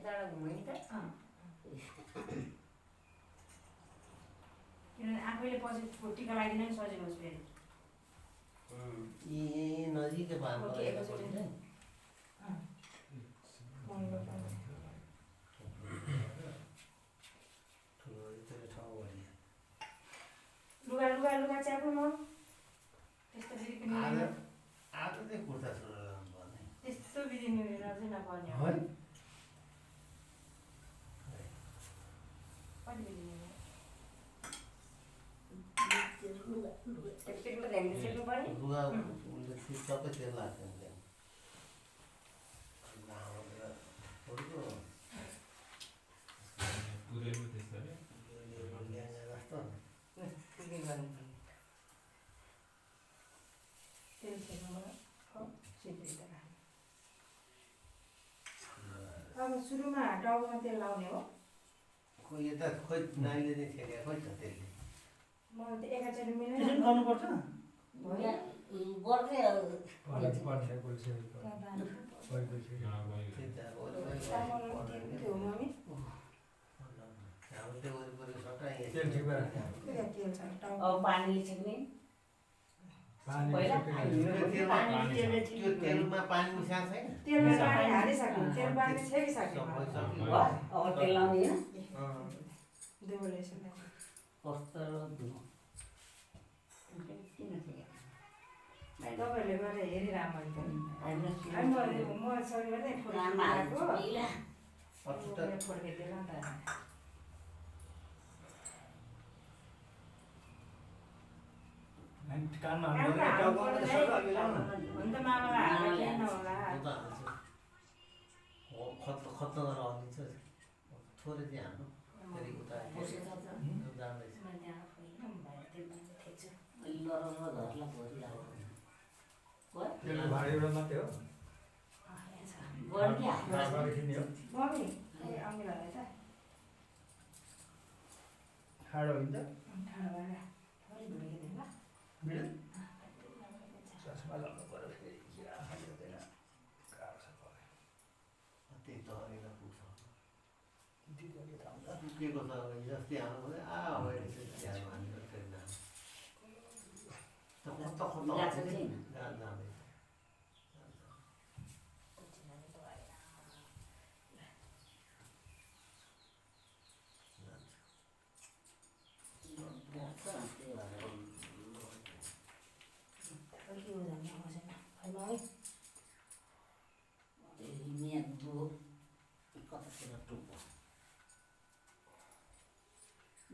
यताबाट घुम्यो नि त किनभने आफैले पछि टिका लगाइदिन नि सजिलो होस् फेरि नजिकै पार्नु लुगा लुगा लुगा च्याप्नु म त्यस्तो फेरि पनि आज चाहिँ कुर्ता सुरुवाल गर्नुपर्ने त्यस्तो विधि मिलेर चाहिँ नपर्ने हो कति विधि मिल्ने एकचोटि मात्रै हामीले सेक्नु पर्ने लुगा सबै तेल लाग्छ नि तेल सेक्नुबाट सिद्धिँदैन अब सुरुमा टाउकोमा तेल लाउने हो खोइ यता खोइ नानीले नै ठेक्या खोइ त त्यसले म त एकैचोटि मिलेन गर्नुपर्छ गर्दै अब पानीले छेक्ने त्यो तेलमा पानी मिसाएको छैन तेलमा पानी हालिसक्यो तेल पानी छेकिसक्यो अब तेल लाउने होइन दुबोले कस्तो किन तपाईँहरूले गरेर हेरिरह मैले म सरी गर्दै फर्किदिएन नि त कानमा हुन त मामालाई हालेर केही नहोला खत्त गरेर हालिदिन्छ थोरै चाहिँ हाम्रो फेरि उता जाँदैछ भाडा एउटा मात्रै हो मम्मी अमिलालाई त ठाडो हुन्छ ठाडो भएर थोरै धुइदिनु ल चस्मा लाउनु पर्यो फेरि किरा खाँदैन गाह्रो छ पऱ्यो त्यही त अलिक पुग्छ दिदीले थाहा हुन्छ पुगेको छ जस्तै हाम्रो जाँदैछ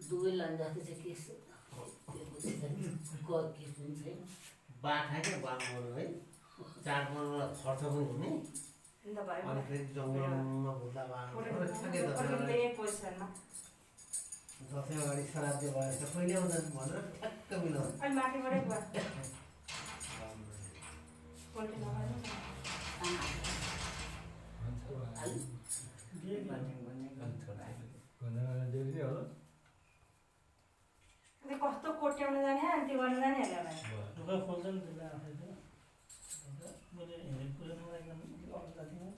दुवै लन्जाको चाहिँ के छैन बाठा क्या बाँड्नु है चाडपर्वमा खर्च पनि हुने अनि फेरि जङ्गलमा भुल्दा बाँड्नु दसैँ अगाडि श्राद्ध भएर त कहिले आउँछन् भनेर ठ्याक्क मिलाउँछ कस्तो कोट्याउन जाने अनि त्यो गर्न जाने होला ढुक्का खोल्छ नि त्यसलाई आफै त मैले हेरेको कुरा मलाई एकदम अल्छा थियो त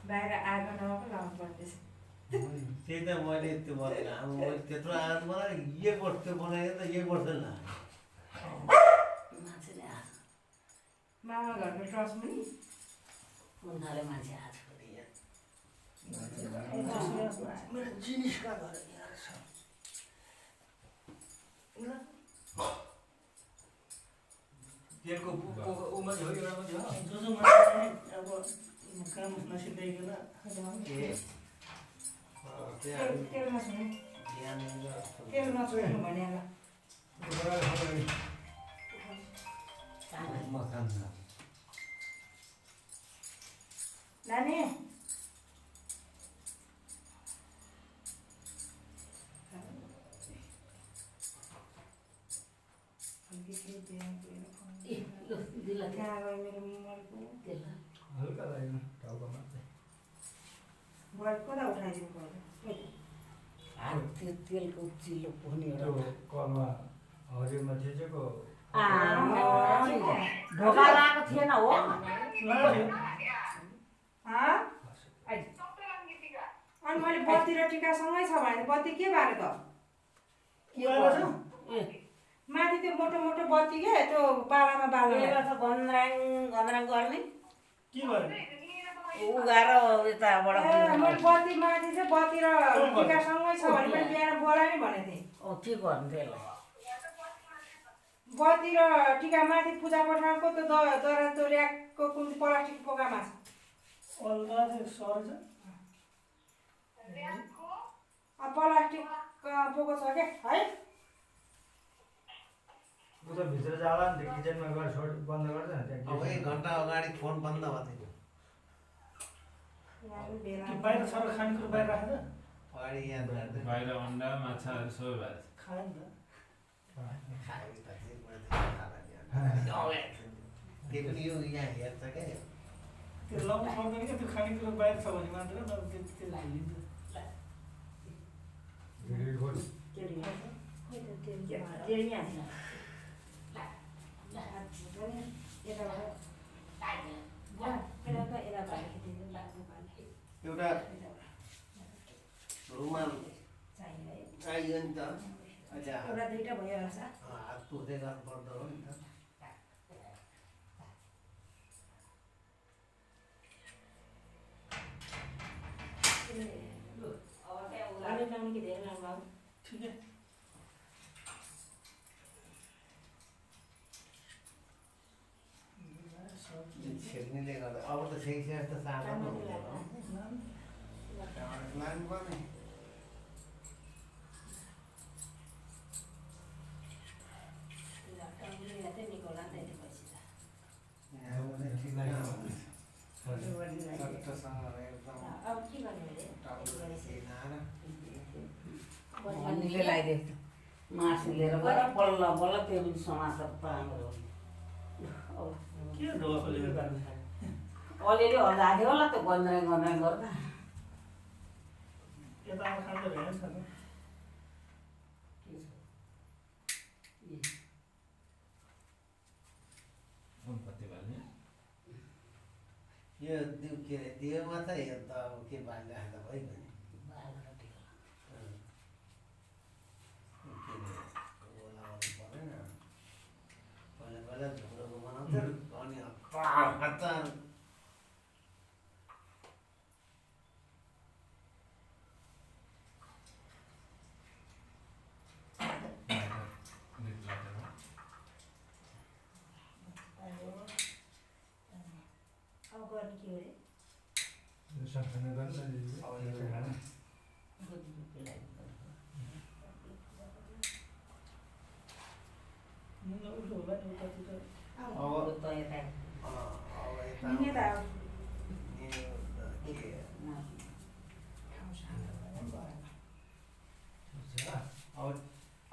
बाहिर आगो नभएको लाउनु पर्दैछ त्यही त मैले त्यो गरेन अब मैले त्यत्रो आएर मलाई एक वर्ष त्यो बनाएर त एक वर्ष लाग्यो मामा घरको ट्रस्ट पनि उनीहरूले मान्छे आएको मेरो जिनिस कहाँ घर यहाँ छ तेलको ऊ मात्रै हो एउटा मात्रै हो जो जो मान्छे अब काम नसिकाइकन तेल नछुने तेल नछुनु भने लाने हल्का लाग्यो टाउको मात्रै कता उठाइदिनु पर्यो त्यो तेलको चिल्लो पुग्ने त्यो कलमा हरियोमा थिचेको ढोका लगाएको थिएन हो अनि मैले बत्ती र टिका सँगै छ भने बत्ती के बारे त माथि त्यो मोटो मोटो बत्ती के त्यो पालामा बाल्ने गन्द्राङ गर्ने के गर्ने उगाएर यताबाट मैले बत्ती माथि चाहिँ बत्ती र टिका सँगै छ भने मैले बिहान बोला नि भनेको थिएँ के गर्नु त्यसलाई बत्ती र टिका माथि पूजा कोठाको त्यो दरा त्यो ऱ्याकको कुन प्लास्टिक पोकामा छ प्लास्टिक पोको छ क्या है उता भित्र जाला नि त्यो किचनमा गएर छोड बन्द गर्छ नि त्यहाँ अब 1 घन्टा अगाडि फोन बन्द भएको थियो बाहिर सर खानेकुरो बाहिर राखेर अगाडि याद गर्दै बाहिर अन्डा माछाहरू सबै भएको खायो नि त त्यो पनि यो यहाँ हेर्छ क्या त्यो लाउनु सक्दैन क्या त्यो खानेकुरो बाहिर छ भने मात्र नभए त्यो हालिदिन्छ एउटा रुमाल चाहियो नि त एउटा दुईटा भइहाल्छ हात पुग्दै गर्नु पर्दो हो नि त लाउने कि धेरै लानु बाबु ठिकै छेक्नेले गर्दा अब त छेकिसके त सानो लानु पर्ने भन्नेले लगाइदिएको मासु लिएर गएर बल्ल बल्ल त्यो पनि समाचार पाम्रो के ढोका लिएर जानु अलिअलि हल्दा थियो होला त्यो गन्द्राङ गर्दा यता आएर खान्छ भ्याएन छैन कति बाल्ने यो के अरे दियोमा त यो त अब के बाल्ने आएर भइगयो नि परेन पहिला पहिला झुक्रोको बनाउँथ्यो अनि हतार अब गर्ने के हो रे सँगसँगै गर्नु उल्टो होला नि उतातिर मिल्ने त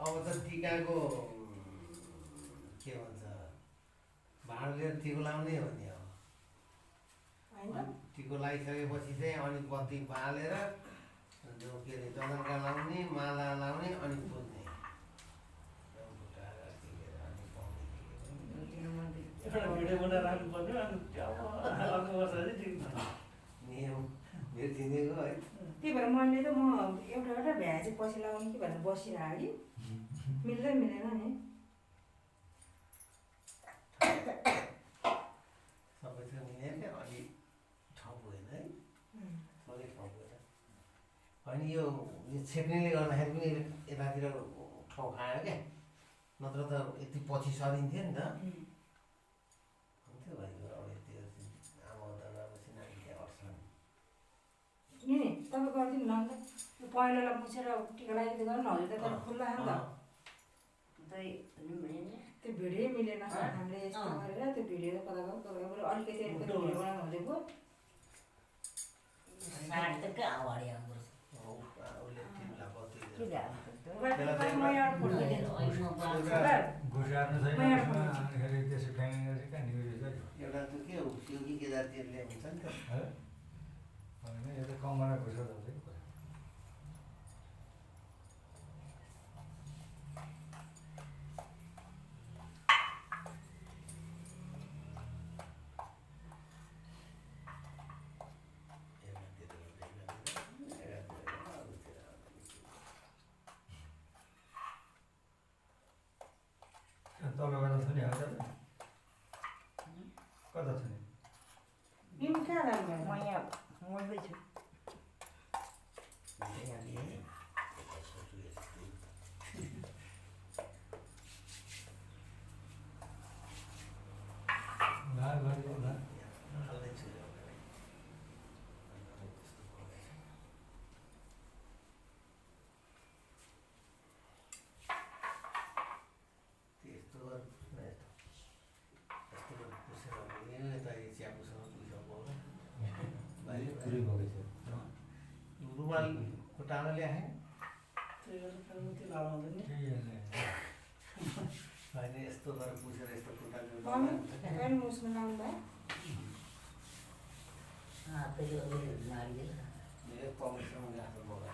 अब त टिकाको के भन्छ भाँड लिएर टिको लाउने हो नि अब टिको लगाइसकेपछि चाहिँ अनि बत्ती बालेर जो के अरे चन्दनका लाउने माला लाउने अनि पुज्ने भिडियो बनाएर राख्नु पर्ने अनि अर्को वर्ष चाहिँ ठिक नियम बिर्सिदिएको है त्यही भएर मैले त म एउटा एउटा भ्या चाहिँ पछि लगाउने कि भनेर बसिरहेको कि मिल्दै मिलेन नि सबैसँग मिलेर अलि ठाउँ भएन है अलिक ठाउँ भएन अनि यो छेक्नेले गर्दाखेरि पनि यतातिर ठाउँ खायो क्या नत्र त यति पछि सरिन्थ्यो नि त हुन्थ्यो भनेको अब यति आमा दादापछि नानी त्यहाँ अट्छ नि तपाईँ गरिदिनु न अन्त त्यो पहिलालाई पुछेर टिका लगाइदिँदै गर्नु न हजुर त खुल्ला नि त त्यो भिडियो मिलेन हामीले यस्तो गरेर त्यो भिडियो कता अलिकति भिडियो बनाउनु खोजेको साडी त कहाँ अगाडि आउँदो उसले टिमलाई बत्ती घुसार्नु छैन अनिखेरि त्यसो फ्यामिली चाहिँ कहाँ निवेश एउटा त के हो त्यो कि केदारतिरले हुन्छ नि त होइन यो त कमरा घुसार हुन्छ कि तल कता छ नि आएर कता छ नि तिमी कहाँ जानुभयो म यहाँ मोडमै छु रुमालको टाढा ल्याए होइन यस्तो गरेर पुसेर यस्तो खुट्टा मम्मी पेन मुस्नु लाउँदा हातले मारिदिएर मेरो कमेसम्म आफ्नो बोका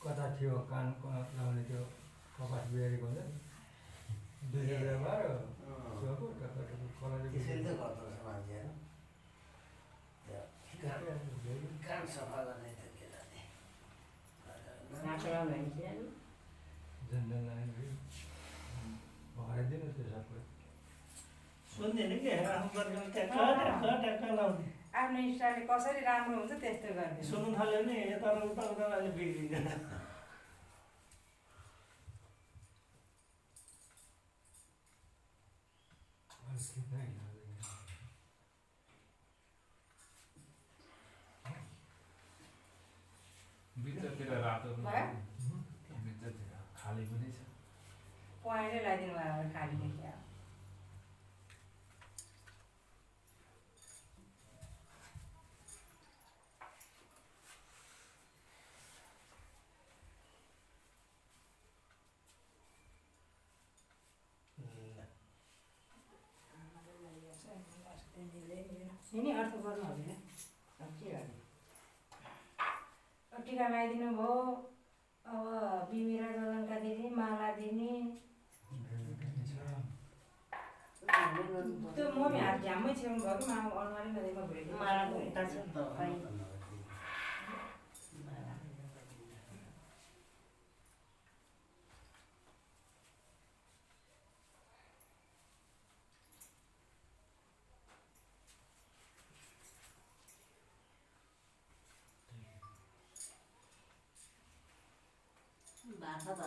कता थियो कान लाउने त्यो कपास बिहारीको हुन्छ दुईजना व्यवहार त्यसैले त गर्दो रहेछ मान्छे होइन कान सफा गर्ने त के जाने झन्डा लाने भगाइदिनु त्यो सबै सुन्दैन कि आफ्नो ट्याक्क लाउने आफ्नो स्टाइलले कसरी राम्रो हुन्छ त्यस्तो गर्ने सुन्नु थाल्यो भने यता र उता उता अहिले बिग्रिन्छ भित्रतिर रातो भयो? भित्रतिर खाली पनि छ पहेँलै लगाइदिनु भयो भने खाली देखियो नि अर्थ गर्नु हुँदैन के गर्ने टिका लगाइदिनु भयो अब बिमिरा जलनका दिदी माला दिने त्यो मम्मी हात झ्याम्मै छेउनु भयो कि मामा अनुहारै नदीमा भेटेको मालाको उता छ भाषा त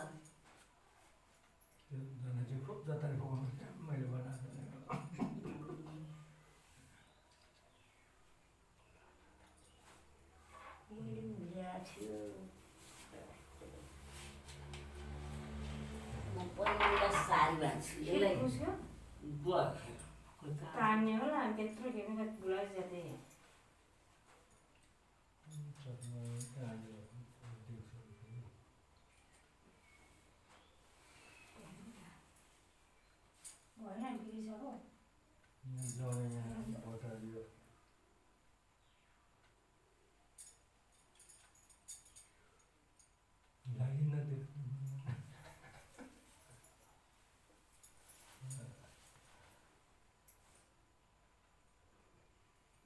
त्यो जना चाहिँ खुब जताले खुवाउनु मैले बनाएको थियो म पहिला सारी बाँध्छु यसलाई उसको बुवा तान्ने होला अनि त्यत्रो के पनि गुलास जाँदै भएन बिग्रिसक्यो लागिन्न त्यो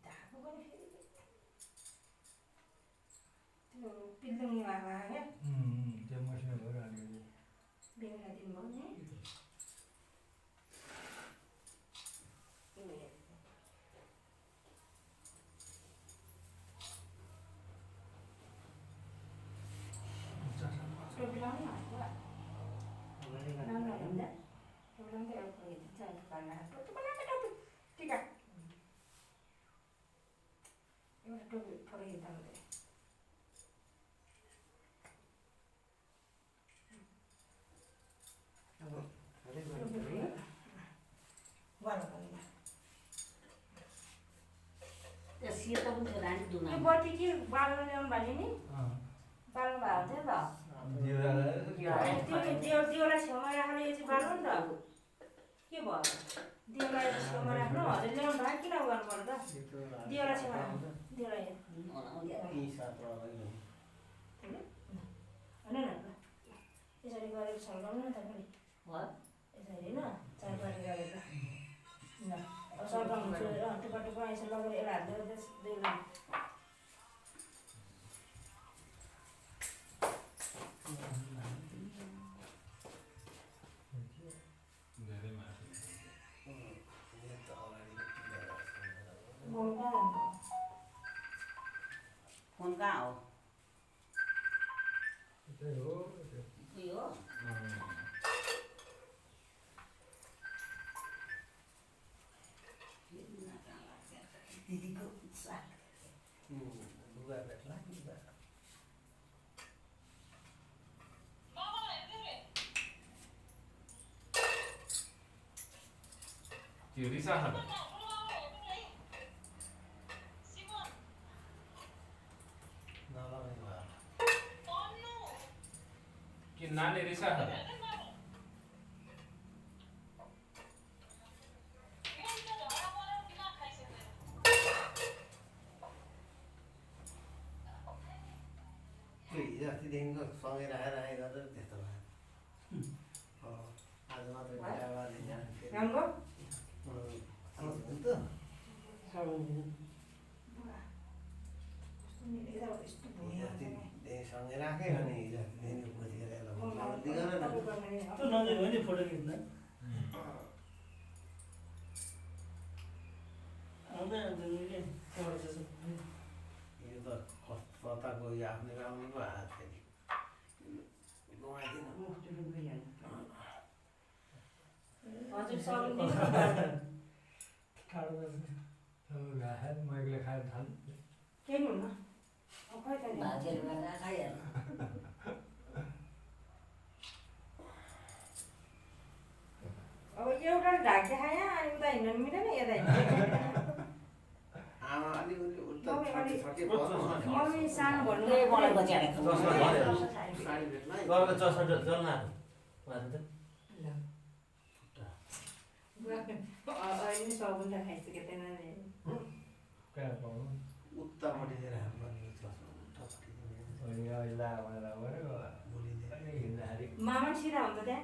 धागो पनि फेरि त्यो पिल्लुङ भएको क्या त्यो मसिनो भएर अलिअलि बेहुला दिनुभयो नि टोपी लाउनु हातको राम्रो हुन्छ टोपी लाउँदा एउटा फर्किदिन्छ अन्त घरमा टोपी लाउँदा टोपी टिका एउटा टोपी फर्किदिन्छ मात्रै त्यो सेतो पनि थियो रानी दुना यो बत्ती के बाल्न ल्याउनु भने नि बाल्नु भएको थियो नि त दियोलाई छेउमा राख्नु यो चाहिँ बाल्नु नि त के भयो दियोलाई छेउमा राख्नु हजुर ल्याउनु भयो किन गर्नु पर्यो त दियोलाई छेउमा राख्नु दियोलाई होइन न यसरी गरेर सल्काउनु न त पनि यसरी होइन चारपाटी गरेर ल अब सर्काउनु छोडेर टुप्पा टुप्पा यसो लगेर यसलाई हाल्दै दुईलाई धेरै माथि यो त अगाडिको टिका जस्तो बोल कहाँ जान्छ फोन कहाँ हो त्यही हो उयो हो दिदीको साग लुगा भेट्ला लुगा त्यो रिसा खाँदा नलगाइ भयो कि नानी रिसा खाँदा त्यो हिजो अस्तिदेखिको सँगै राखेर गरेर त्यस्तो भयो आज मात्रै बिहा भएर यहाँ फेरि राम्रो आउँछ नि त हिजो अस्तिदेखि सँगै राखेँ अनि हिजो अस्तिदेखिको पछि गरेर गल्ती गरेर त्यो नजिक हो नि फोटो खिच्न आउँदै आउँदैन के यो त कताको यो आफ्नै आउने पो आएको फेरि गुमाइदिनु हजुर सक्नु ठाडो गर्छ मैले खाएर थाल केही हुन्न अब खै त नि भाजीहरू गरेर खाइहाल्नु अब एउटा ढाक्दै खायो अनि उता हिँड्नु मिलेन यता हिँड्नु आमा अलिअलि उल्टा मम्मी अलि- छट्टी पर्छ मम्मी सानो भन्नु त्यही मलाई बचाएर चस्मा खानु झऱ्यो। साडी भेट्ला है। घरको चस्मा जल्न आएको अहिले सबभन्दा खाइसक्यो त्यहाँ नानीहरू कहाँ पाउनु उत्तापट्टि चाहिँ राम्रो यो चस्मा उल्टापट्टि चाहिँ भोलि हिँड्दाखेरि मामा सिधा हुन्छ त्यहाँ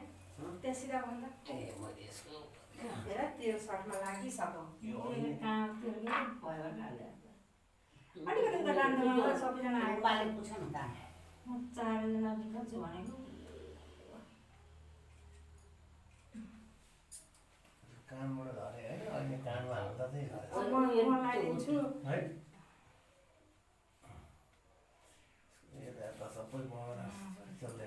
त्यहाँ सिधा भन्दा मैले यसको हेर तेल सर्टमा लागिसक्यो यो कहाँ तेल भयो अलिकति त लान्दा सबैजना आयो उपाले पुछ न कहाँ म 4 जना बिकाउँछु भनेको कानबाट झरे है अहिले कानमा हाल्दा चाहिँ झऱ्यो। म लगाइदिन्छु है यता त सबै बगर चल्दै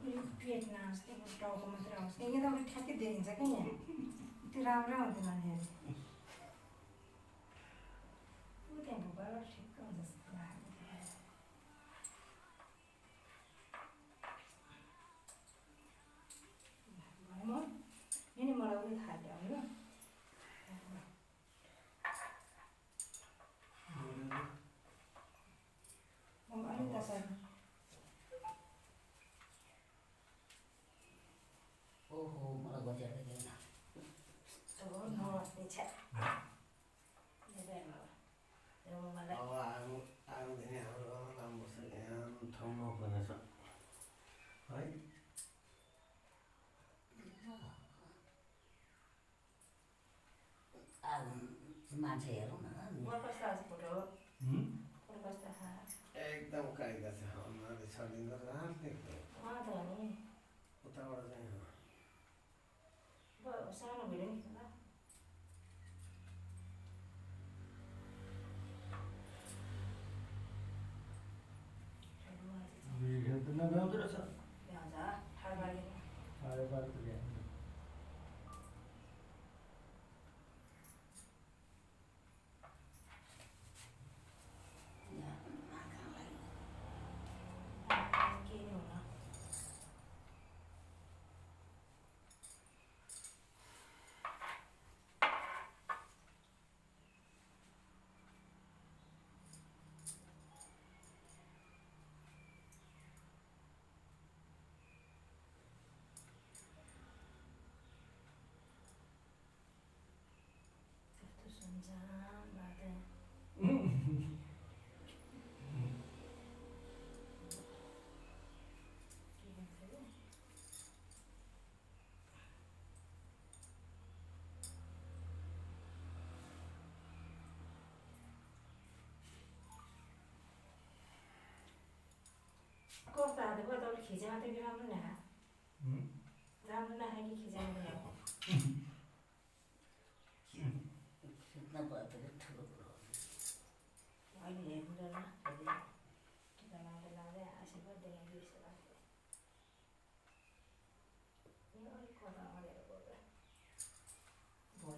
यो पेट नआओस् त्यो टाउको मात्रै आओस् यहाँ तपाईँले ठ्याक्कै देखिन्छ क्या यहाँ त्यो राम्रो हुन्थ्यो नानीहरू ऊ त्यहाँ भुपाबाट ठिक्क हुन्छ जस्तो लाग्यो म नि मलाई उयो खाल्यो होइन अलिक त ओहो मलाई बचाएर दिएन नबस्ने छ्या मलाई अब आउँदैन हाम्रो राम्रो छ यहाँ ठाउँमा भनेछ है मान्छे हेरौँ न कस्तो आएको फोटो फोटो कस्तो एकदम कायदा छ उनीहरूले छर्दिँदो रहेछ त नि उताबाट चाहिँ सानो भिडियो नि नभ्याउँदो रहेछ खिचे मात्रै कि राम्रो नखा राम्रो नखा कि खिचे मात्रै खा खिच्न भयो भने ठुलो कुरो हो। अहिले हेर्दैन टिका लाउँदै लाउँदै आशीर्वाद दिने जस्तो लाग्छ यो अलिक कता अँडेर गयो भयो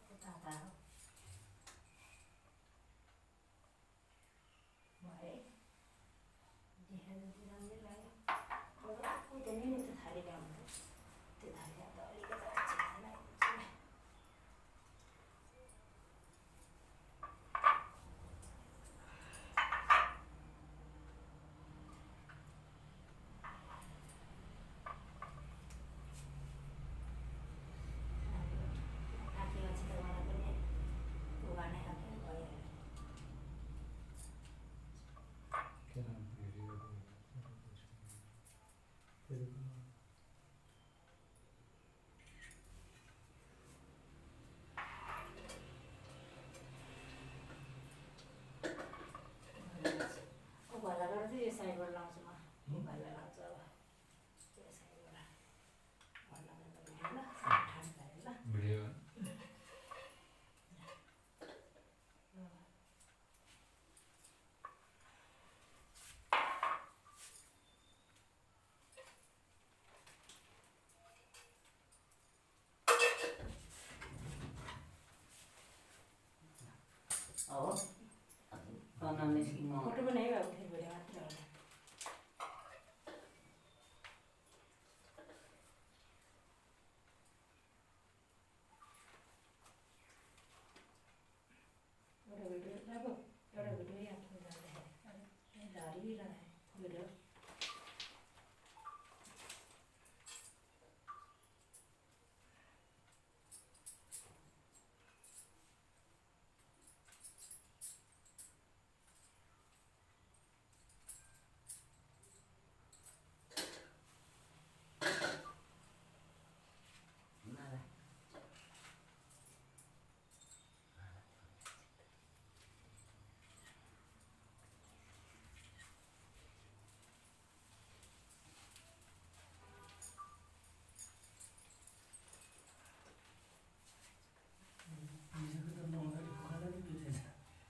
त ताता हो भए देखाइ जति राम्रै लाग्यो उही त नि त्यो थाली ल्याउनु त्यो थाली त अलिकति छिट्दैन आँखी मान्छे त मलाई पनि उगानै आँखी भयो भला गरेर चाहिँ यो साइडबाट लाउँछु म भला लाउँछु अब यो साइडबाट भला गरेर ल ठान्नु ल भिडियो अब बनाउने म फोटो पनि है अब फेरि भिडियो मात्र होला एउटा भिडियो अब एउटा भिडियो यहाँ जाँदाखेरि झारी लगाएँ भिडियो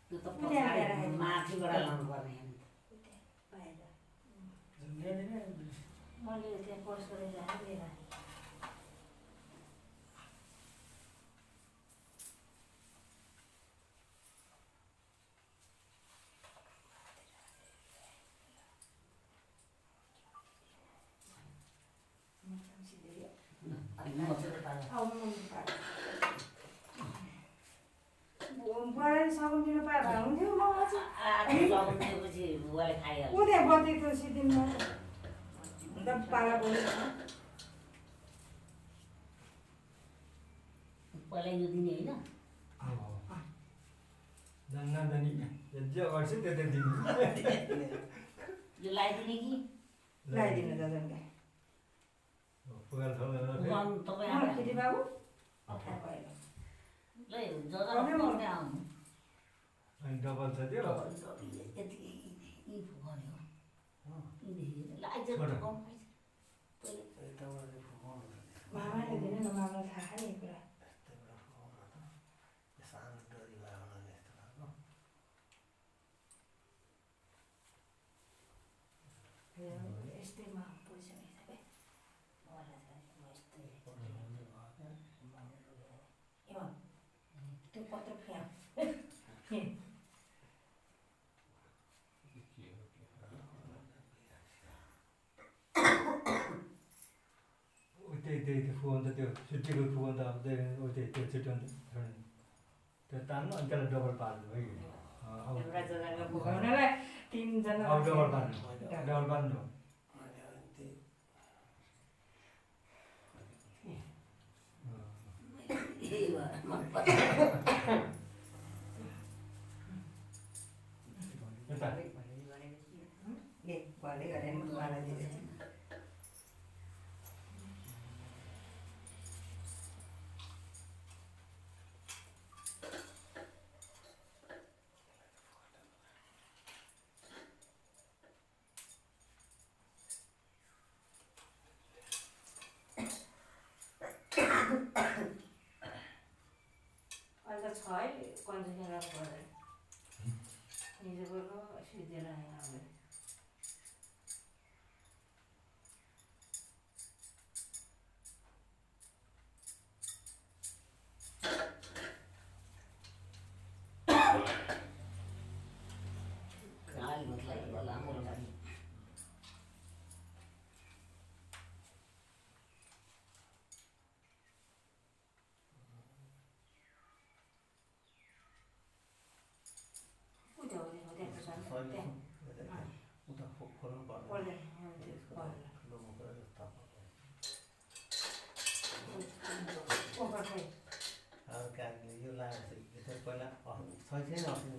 त्यो त पछाडि माथिबाट लानुपर्ने बाहिर झुन्ड्याले नै मैले त्यहाँ कोर्स गरेर जाने लिएर पढाइ सघाउनु दिनु पाए भए हुन्थ्यो म दिएपछि बुवाले खाइहाल्छ ऊ त्यहाँ बत्ती त सिद्धिनमा अन्त पाला बोल्नु पहिला यो दिने होइन जान्नाधनी जे गर्छ त्यो त दिनु यो लगाइदिने कि लगाइदिनु दादालाई पुगाल उगाउनु तपाईँ आएर केटी बाबु अप्ठ्यारो भयो ल जग्गा आउनु अनि डबल छ त्यो यति यी फुकाउने हो यीदेखि लाग्छ मामाले दिनु न मामालाई थाहा नि कुरा यस्तैमा पैसा हिसाबे त्यो पत्र फ्याँ त्यही फुगाउनु त त्यो छुट्टीको फुगाउनु त अब त्यही त्यो छुट्याउनु त्यो तान्नु अनि त्यसलाई डबल पार्नु है एउटा जग्गामा पुगाउनलाई तिनजना अब डबल पार्नु भले गरेर मलाई दिँदैछ त छ है कन्जुसनर परेर हिजोको सिद्धेर आयो गाली मतलब बोला मोर गाली उता खोल्नु पर्दैन ठुलो मुखबाट जस्तो अब कागले यो लगाएको छ पहिला सही छैन अस्ति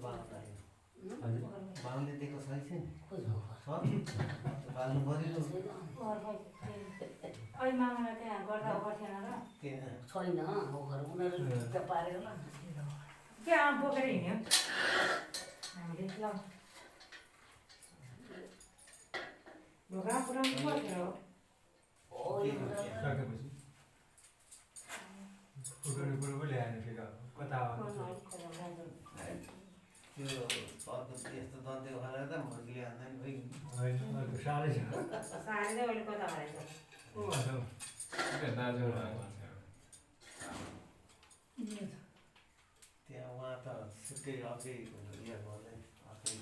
बाहुनले दिएको सही छैन बाल्नु पऱ्यो अहिले मामालाई त्यहाँ गर्दा गर्थेन र छैन ओखर उनीहरू ढुक्क पारेर ल त्यहाँ बोकेर हिँड्यो हामीले ल ढोका पुऱ्याउनु पर्थ्यो हो यो कुरा सकेपछि फुटोले पुरो ल्याएन फेरि कता त्यो अर्को यस्तो दन्ते उखालेर त मुर्गीले हान्दा नि भइगयो होइन अर्को साह्रै छ साह्रै चाहिँ अहिले कता हराएछ को भन्छ दाजु त्यहाँ उहाँ त छुट्टै अर्कै उयो गर्दै अर्कै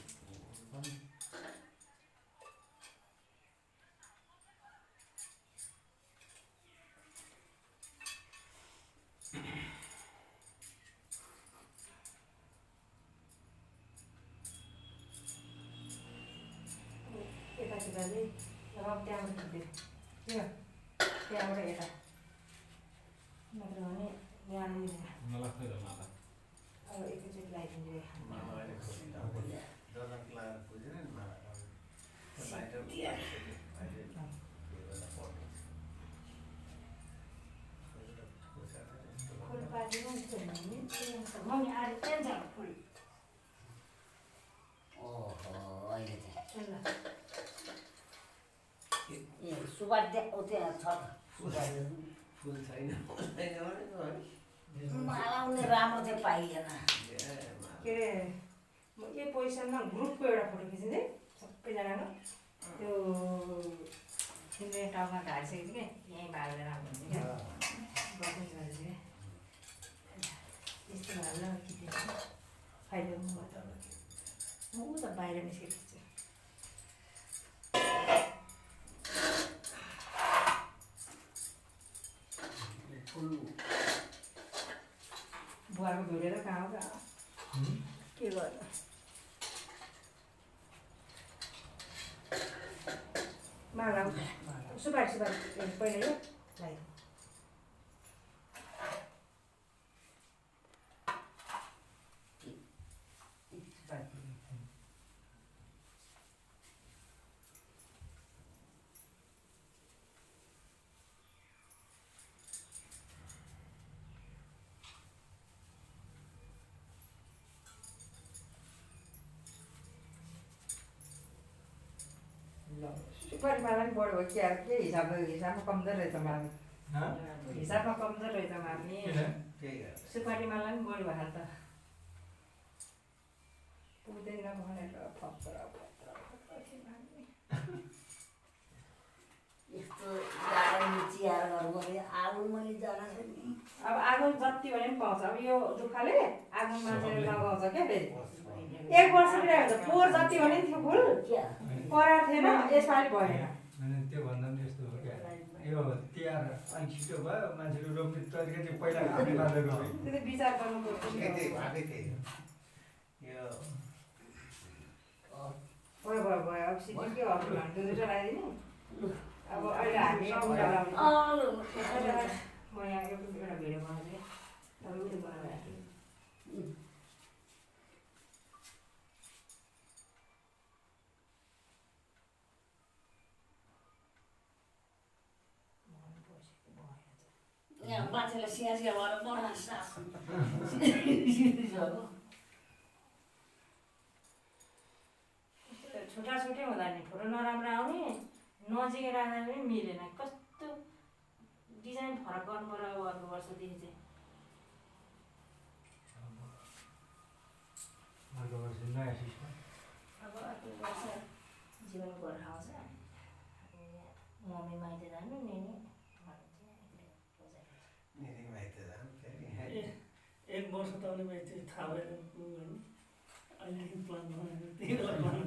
यतातिर चाहिँ अब त्यहाँबाट खिच्दै त्यो त्यहाँबाट यता नत्र भने यहाँ मिलेन मलाई खोइ माला अब एकैचोटि लगाइदिन्छु मामा अहिले जलक लगाएर पुजेर नि माला फुल पारिदिनु नि मम्मी आएर त्यहाँ फुल ओहो अहिले चाहिँ ल ए सुबार त्यहाँ छ सुबार फुल छैन मालाउने राम्रो चाहिँ पाइएन के अरे म यही पोजिसनमा ग्रुपको एउटा फोटो खिचिदिएँ सबैजनाको त्यो तिमीले टाउमा ढालिसकेको थिएँ कि यहीँ बालेर राम्रो हुन्छ क्या बस्नु गरेको थिएँ यस्तो हाल्न खिचेको फाइदा म त बाहिर निस्केको छु फुल बुवाको भिडेर कहाँ हो कहाँ के गर्नु माला सुपारी पहिला यो लाइ सुपारी माला पनि बढ्यो के के हिसाबमा कमजोर रहेछ मार्ने हिसाबमा कमजोर रहेछ मार्ने सुपारी माला पनि बढ्यो भएर त पुग्दैन भनेर फत्र यस्तो गाडी चियार गर्नु पऱ्यो आगो मैले जान नि अब आगो जति भने पनि पाउँछ अब यो दुःखले आगो मान्छेले लगाउँछ क्या फेरि 1 वर्ष बिरायो त पोहोर जति भने नि थियो फुल क्या करार थिएन यसपालि भएन अनि त्यो भन्दा पनि यस्तो हो क्या यो तिहार अनि छिटो भयो मान्छेले रोप्ने तरिका चाहिँ पहिला हातले लाँदै रोप्यो त्यो त विचार गर्नु भएकै थिएँ यो भयो अब सिटी के हल्छु भने 2 लगाइदिनु अब अहिले हामी एउटा लाउने म यहाँ एउटा भिडियो बनाउँछु क्या तपाईँ उयो बनाएर यहाँ मान्छेलाई सिया भएर बडा सास छुट्टै हुँदा नि फोटो नराम्रो आउने नजिकै राख्दा पनि मिलेन कस्तो डिजाइन फरक गर्नु पर्यो अब अर्को वर्षदेखि चाहिँ अर्को वर्ष नयाँ सिस्टम अब अर्को वर्ष जीवन गरेर आउँछ मम्मी माइत जानु निनी एक वर्ष त आउने मान्छे थाहा भएन अहिलेदेखि प्लान बनाएर त्यही बेला प्लान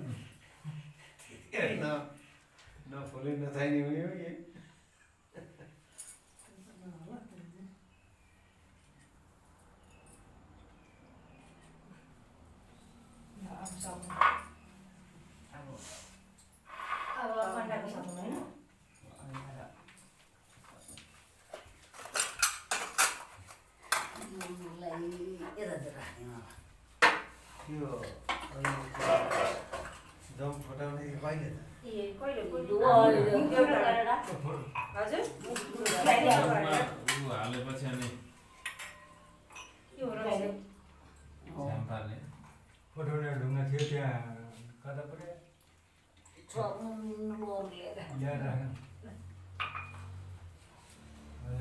नफुले नचाहिने हुने हो कि अब अन्डाको सक्नु होइन त्यो जम फटाउने कहिले त ए कहिले हजुर हालेपछि अनि के हो रहेछ झ्याम पार्ने पठाउने ढुङ्गा थियो त्यहाँ कता पऱ्यो ल्याएर राख्नु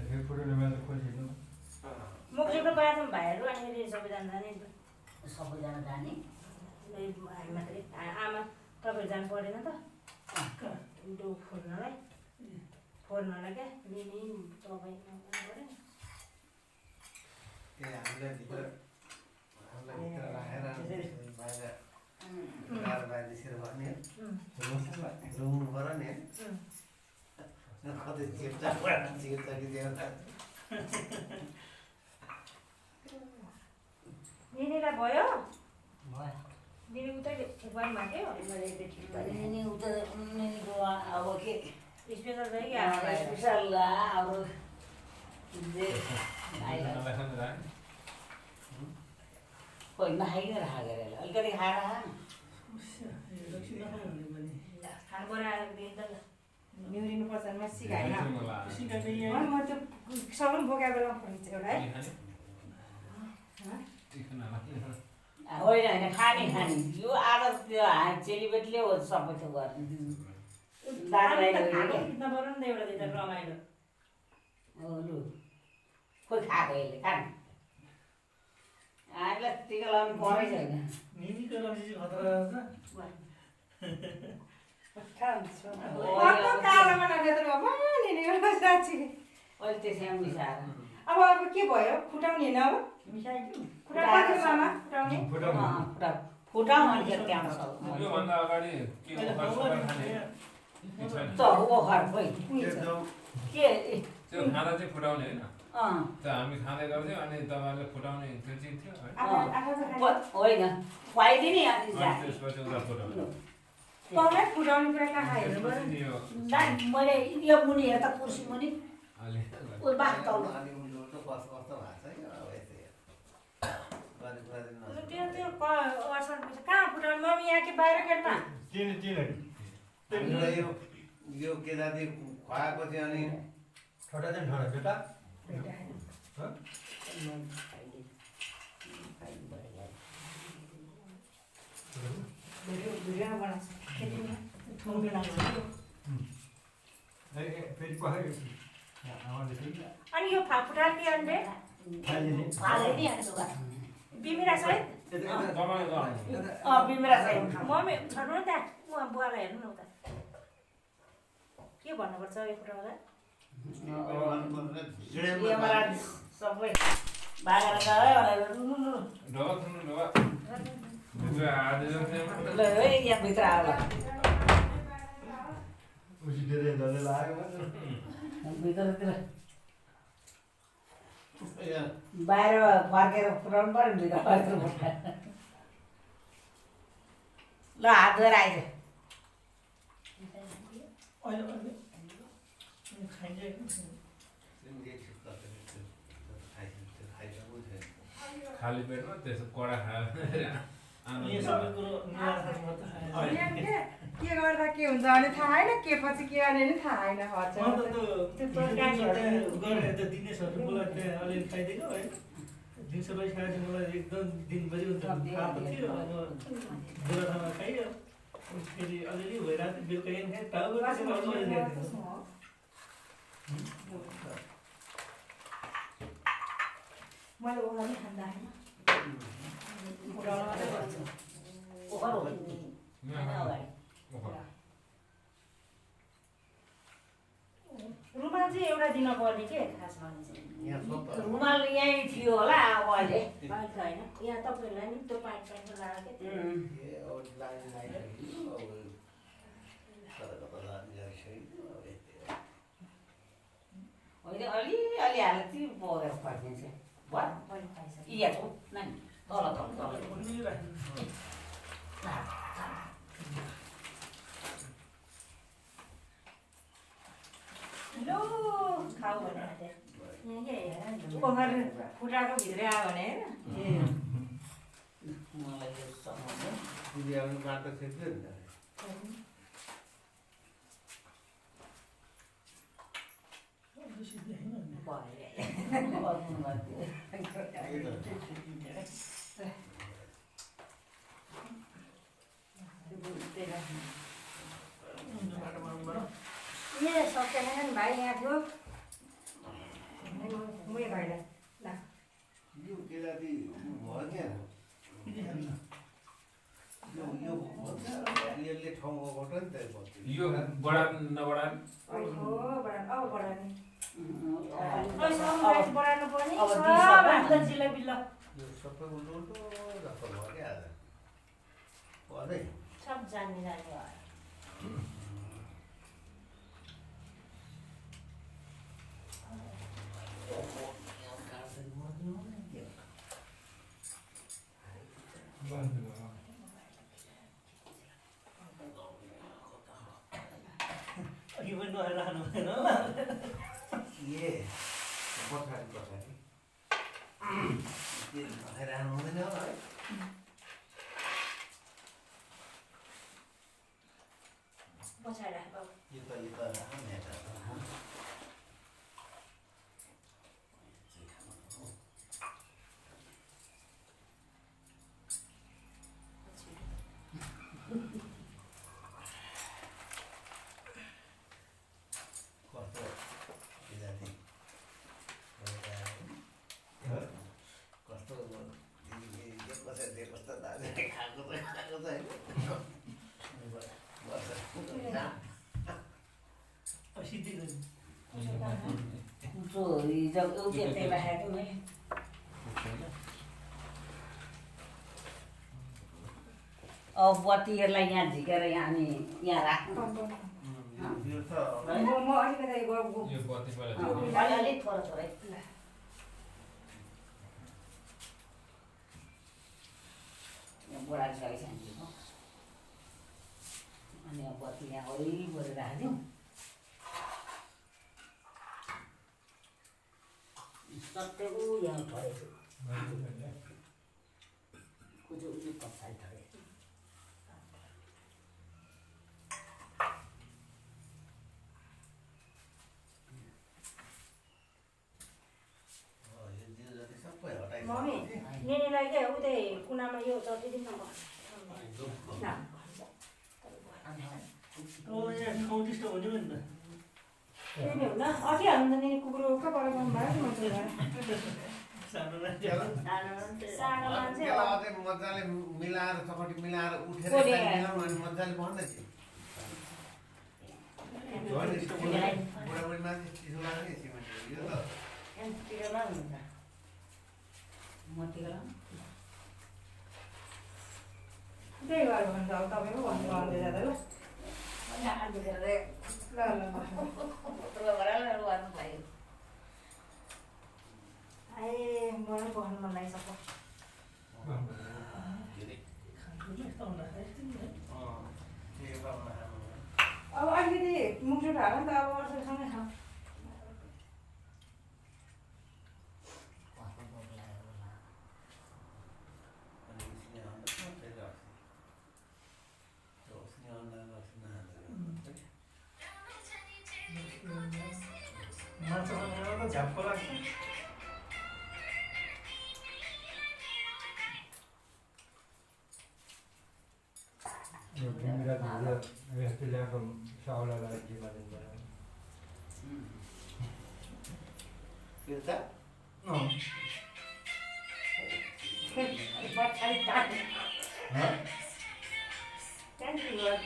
फेरि पठाउने मान्छे खोजिनु मुखजुको बाथरुम भाइहरू अनि सबैजना जाने सबैजना जाने हामी मात्रै आमा तपाईँहरू जानु परेन त डो फोर्नलाई क्या लिने तपाईँ पऱ्यो ए हामीलाई भित्र राखेर बाहिर निस्केर भन्ने रुङ्नु पऱ्यो नि कतै चेप्चा कि निनीलाई भयो निनी उतै ठिक गर्नु भएको निनी उता निनीको अब के स्पेसल चाहिँ कि स्पेसल अब खोइ नखाइकन राखेको अरे अलिकति खाएर खानु बनाएर दिन्छ ल निहुरिनु पर्छ म सिकाएन सिकाउने म त्यो सबै बोकेर बेला फर्किन्छ एउटा है होइन होइन खाने यो आदत त्यो चेलीबेटीले हो सबै त्यो गर्ने दाजुभाइले किन्न पऱ्यो नि त एउटा दिँदा रमाइलो लु खोइ खाएको यसले खानु हामीलाई टिका लगाउनु परै छैन निनीको लागि चाहिँ खतरा अहिले त्यसैमा मिसाएर अब के भयो फुटाउने होइन अब फुटाउनु अनि त्यहाँ योभन्दा अगाडि के ओखर खाने त ओखर खोइ के त्यो खाँदा चाहिँ फुटाउने होइन त हामी खाँदै गर्थ्यौँ अनि तपाईँहरूले फुटाउने त्यो चिज थियो है होइन खुवाइदिने अनि त्यसपछि उता फुटाउने तपाईँ फुटाउने कुरा कहाँ हेर्नु पऱ्यो मैले यो मुनि हेर्दा कुर्सी मुनि अलि ऊ बात तल कस्तो भएको छ त्यो त्यो कहाँ फुटाउने मम्मी यहाँ कि बाहिर केटमा यो के जाति खुवाएको चाहिँ अनि ठोटा चाहिँ ठोटा बेटा भिडियो बनाउँछ फेरि पखायो अनि यो फुटाल के अन्डे बिमिरा सहित बिमिरा चाहिँ मम्मी छोड्नु न त्यहाँ उहाँ बुवालाई हेर्नु न उता के भन्नुपर्छ यो फुटाउँदा सबै भागेर गयो ढोका खुल्नु ढोका ल है यहाँ भित्र आएर उसिटेर धले लाग्यो भित्रतिर बाहिर फर्केर फुटाउनु पऱ्यो नि भित्र फर्केर ल हात धोएर आइज खाली पेटमा त्यसो कडा खायो के गर्दा के हुन्छ भने थाहा छैन के पछि के गर्ने नि थाहा छैन दिनेशहरू मलाई अलिअलि खाइदिएको है दिउँसो पनि खाएपछि मलाई एकदम दिनभरि थाहा थियो अब बुढाठामा खाइयो फेरि अलिअलि भइरहेको थियो बेलुका खाएँ मैले ओखाली खाँदा होइन फुटाउनु मात्रै पर्छ ओभर हो नि अगाडि रुमाल चाहिँ एउटा दिन पर्ने के खासमा चाहिँ यहाँ छ त रुमाल यहीँ थियो होला अब अहिले पाइप होइन यहाँ तपाईँहरूलाई नि त्यो पाइप लगाएको के त्यो ए अब लाइन लागिसक्यो अब कता कता लाने गरिसक्यो अब यति हो। अहिले अलिअलि हालेर ती बगेर फर्किन्छ भयो पहिले खाइसक्यो यहाँ छौ नानी तल तल तल लो खाऊ भने यहाँ के ओभर फुटाएको भित्रै आयो भने होइन मलाई यो समाउँछ पुलिया पनि बाटो छेक्यो नि त यहाँ सकेन नि भाइ यहाँ थियो मै भाइलाई ल यो केलाती भयो क्या यसले ठाउँमा गएको नि त बत्ती यो बडा नबडा ओहो बढाउनु अब बढाउने अब बढाउनु पर्ने अब सब दिइसक्यो। हामीलाई जिल्ला बिल्ला यो सबै उल्टो उल्टो जस्तो भयो क्या आज पर्दै सब जान्ने जान्ने भयो अघि पनि नआइरहनु भएन ए पछाडि पछाडि के नखाइरहनु हुँदैन होला है पछाडि राख बाबु यो त राख्नु नि यता कस्तो विद्यार्थी कस्तो कस्तो दाजु खाएको त होइन सिद्धि जो हिजो एउटै त्यही राखेको मैले अब बत्तीहरूलाई यहाँ झिकेर यहाँ अनि यहाँ राख्नु यो त म अलिकति यो बत्ती पहिला अलिअलि थोरै थोरै यहाँ बुढा सकिसक्यो अनि अब बत्ती यहाँ वरिपरि राखिदिउँ सत्यको यहाँ ठरेको कुचो उयो पछाडि ठरेको यो दियो जति सबै हटाइ मम्मी नेनीलाई के उतै कुनामा यो चटिदिनु न यहाँ ठाउँ त्यस्तो हुन्थ्यो नि त त्यही नै हो न अटिहाल्नु त नेनी कुकुर कहाँबाट गर्नु भएको मान्छे सानो मान्छे सानो मान्छे त्यसलाई मजाले मिलाएर चकटी मिलाएर उठेर कोले मिलाउनु अनि मजाले भन्दै थियो झन् यस्तो बुढाबुढी मान्छे चिसो लाग्ने सिमेन्ट यो त टिका लाउनु त म टिका लाउनु त्यही भएर भन्दा अब तपाईँको भन्नु भन्दै जाँदा ल ल आए मलाई भन्नु मन लागिसक्यो अब अलिकति मुखजुट हाल नि त अब अरूसँगै खाऊ माछासँग झ्याप्पो लाग्छ यो ढुङ्गा ढुङ्गा यस्तो ल्याएको साउलालाई जिम्मा दिँदैन त्यो त पछाडि काट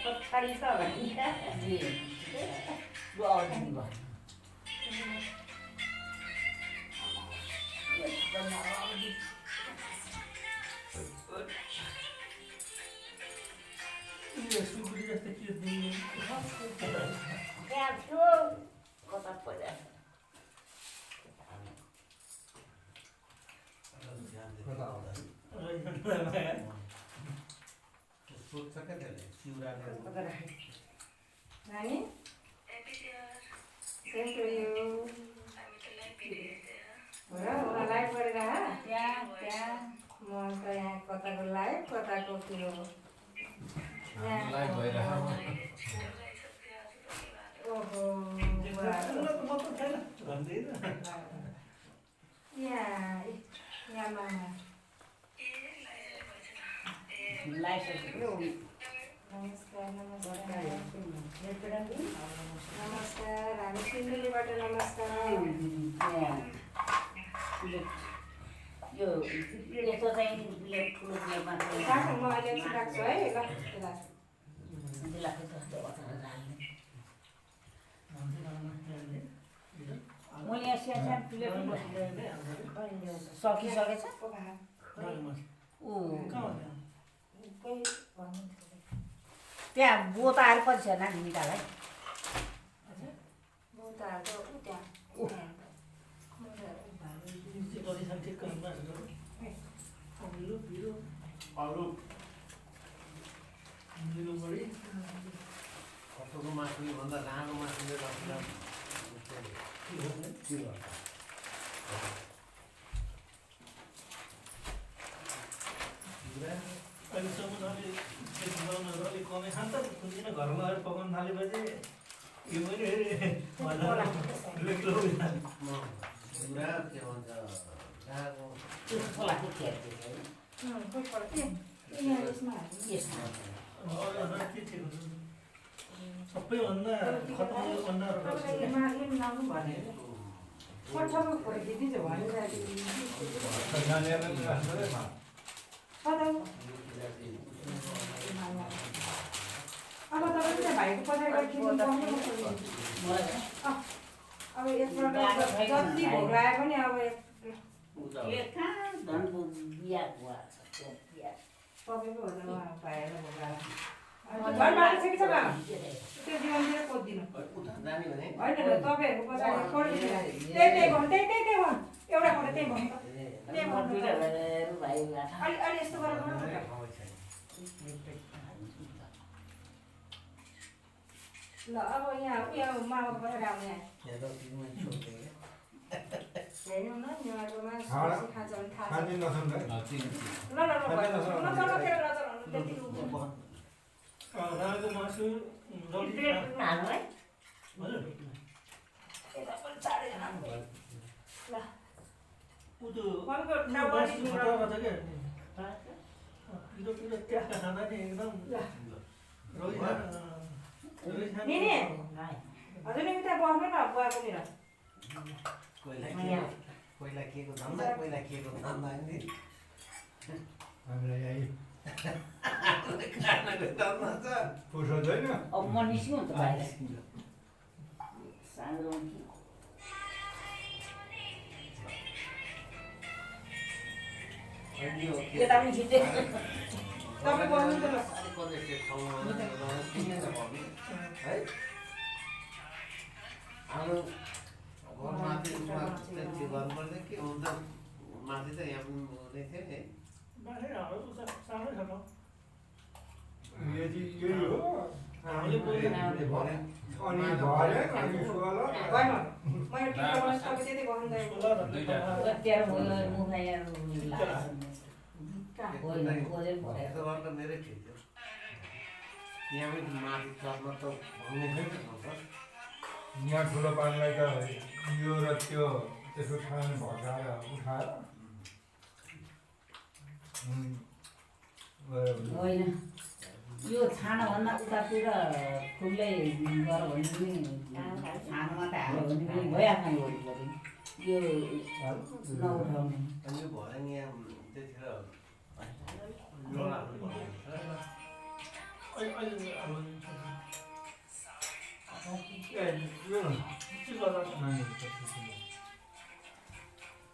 पछाडि त सुकुटी जस्तो के दिने त्यहाँ थियो कता पर्यो सोध्छ क्या त्यसले चिउराले नानी सेम टु यु हो लाइभ गरेर त्यहाँ म त यहाँ कताको लाइभ कताको त्यो लाइभ भइरहेको ओहो म त छैन भन्दैन यहाँ मामा नमस्कार नमस्कार नमस्कार हामी सिन्धुलीबाट नमस्कार यो यस्तो चाहिँ प्लेट ठुलो प्लेटमा राख्नु म अहिले एकछिन राख्छु है ल मैले यहाँ सानो प्लेट सकिसकेछ ऊ त्यहाँ बोताहरू कति छ नानी निकाल है कत्रोको मासुले भन्दा रानो मासुले राख्दा अहिलेसम्म अलिक कमै खान्छ कुनै घरमा आएर पकाउनु थालेपछि यो पनि चिउरा के भन्छ गाको खोलाको खेर सबैभन्दा खतम अन्डा अब तपाईँ चाहिँ भाइको पछाडि अब एकपल्ट जति भोग लाग्यो पनि अब धनको बिहा भुवा छ तपाईँको हो त भाइहरूलाई भोग लाग्यो घरबाट छ कि छ त्यो जीवनतिर खोजिदिनु जाने भने होइन तपाईँहरूको पछाडि त्यही भन्नु एउटा कुरा त्यही भन्नु त्यही भन्नु अलि यस्तो गरेर गर्नु न ल अब यहाँ मामा पछाडि आउने हेर्नु न यहाँहरूकोमा खान्छ भने थाहा छ ल राको मासु हजुर त्यहाँ बस्नु न बुवा पनि पहिला के को धन्दा पहिला के को धन्दा नि हामीलाई यही खानाको धन्दा छ पोसाउँदैन अब म निस्क्नु त बाहिर सानो यता पनि छिट्टै तपाईँ बस्नु त ल है हाम्रो घरमाथि त्यो गर्नुपर्छ के हुन्छ माथि त यहाँ पनि हुँदै थियो नि सानो छ यदि यही हो हामीले बोल्ने अनि भरे अनि सोह्र भयो मैले टिका बनाउनु सबै त्यति गर्नु गएको यस्तो गर्दा मेरै ठिक थियो यहाँ पनि माथि चढ्न त भन्ने थियो नि त यहाँ ठुलो पानीलाई त यो र त्यो त्यसको ठाउँ भगाएर उठाएर होइन यो छानाभन्दा उतातिर खुल्लै गर भने पनि छानामा त हाल्यो भने पनि भइहाल्छ नि वरिपरि यो नउठाउने अनि यो भयो नि यहाँ त्यतिखेर लोला अहिले अब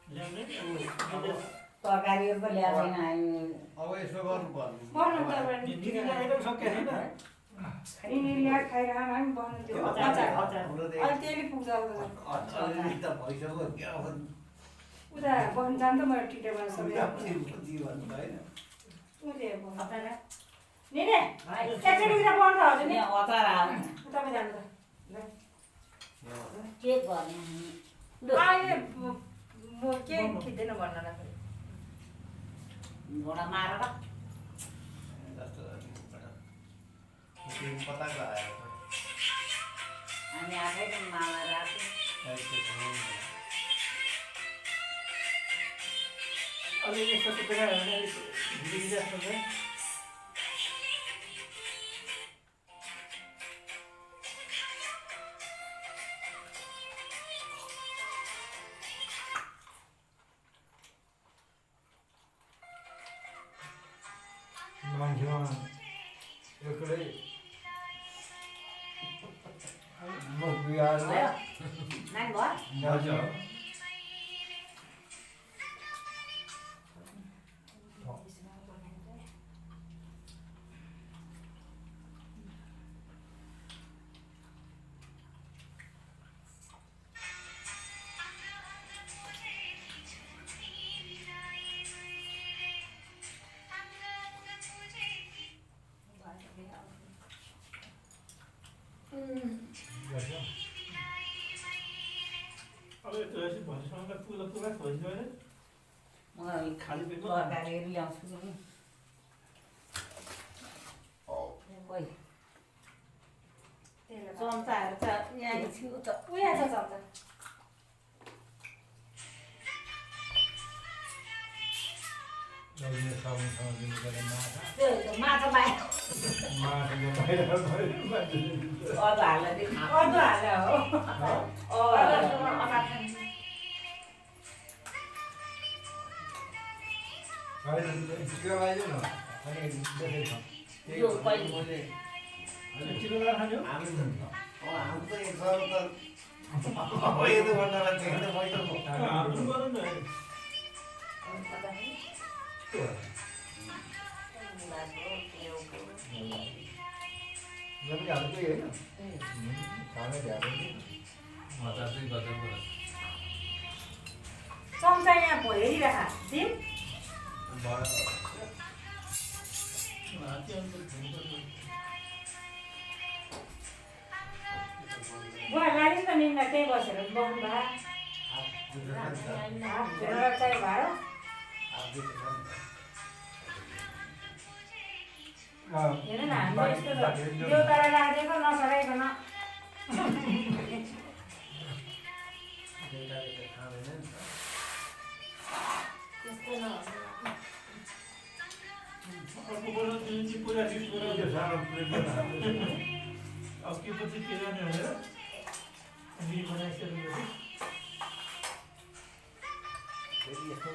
ल्याउने तरकारीहरू त ल्याएको छैन हामी अब यसो गर्नु पर्ने बनाउनु त अब निकालेर सकेन यिनी ल्याएर खाएर हामी बनाउनु त्यो अचार हाम्रो त अहिले त्यसले पुग्छ अब अलिअलि त भइसक्यो क्या हो उता बन जान्छ म टिटे बन सबै जीवन होइन उते अचार नि ने एकचोटि उता बन्द हजुर नि यहाँ अचार आयो तपाईँ जानु त के गर्ने अहिले म के खिच्दैन भन्नलाई पनि घोडा मारेर जस्तो पताको आयो हामी आफै मामा राख्छौँ अलि यस्तो बेला जस्तो छ मान्छेमा एक्लै म बिहारमा भयो नानी भयो जान्छु अब त्यो चाहिँ भरिसम्म पुरा खोज्नु होइन म खाली पेटमा तरकारीहरू ल्याउँछु नि खोइ चम्चाहरू त यहाँ छु त उयो छ चल्छ लग्ने साबुनसँग दिनु पर्ने माछा त्यो माछा बाहेक माछाले बाहिर अदुवा हाल्दा त्यो अदुवा हाल्दा हो टिका लगाइदियो न अनि देखेको यो कहिले मैले चिलो लगाएर खाने हो हामी त हाम्रो त एक साल त होइन भन्नलाई देख्न भइसक्यो हाम्रो गरौँ न जति हाल्दै होइन खाना भ्याएको अचार चाहिँ गजब भयो चम्चा यहाँ हेरिरह दिम हात्ती अन्त धुनुपर्छ बुवा गाडी त निम्न त्यही बसेर बस्नु भयो हात धुएर चाहिँ भयो हेर न हाम्रो यस्तो त देउतालाई राखेको नसराइकन त्यस्तो न अर्को वर्ष त्यो चाहिँ पुरा लिस्ट बनाउँछ सानो प्लेटमा अब के पछि के गर्ने भनेर हामी बनाइसकेपछि फेरि यस्तो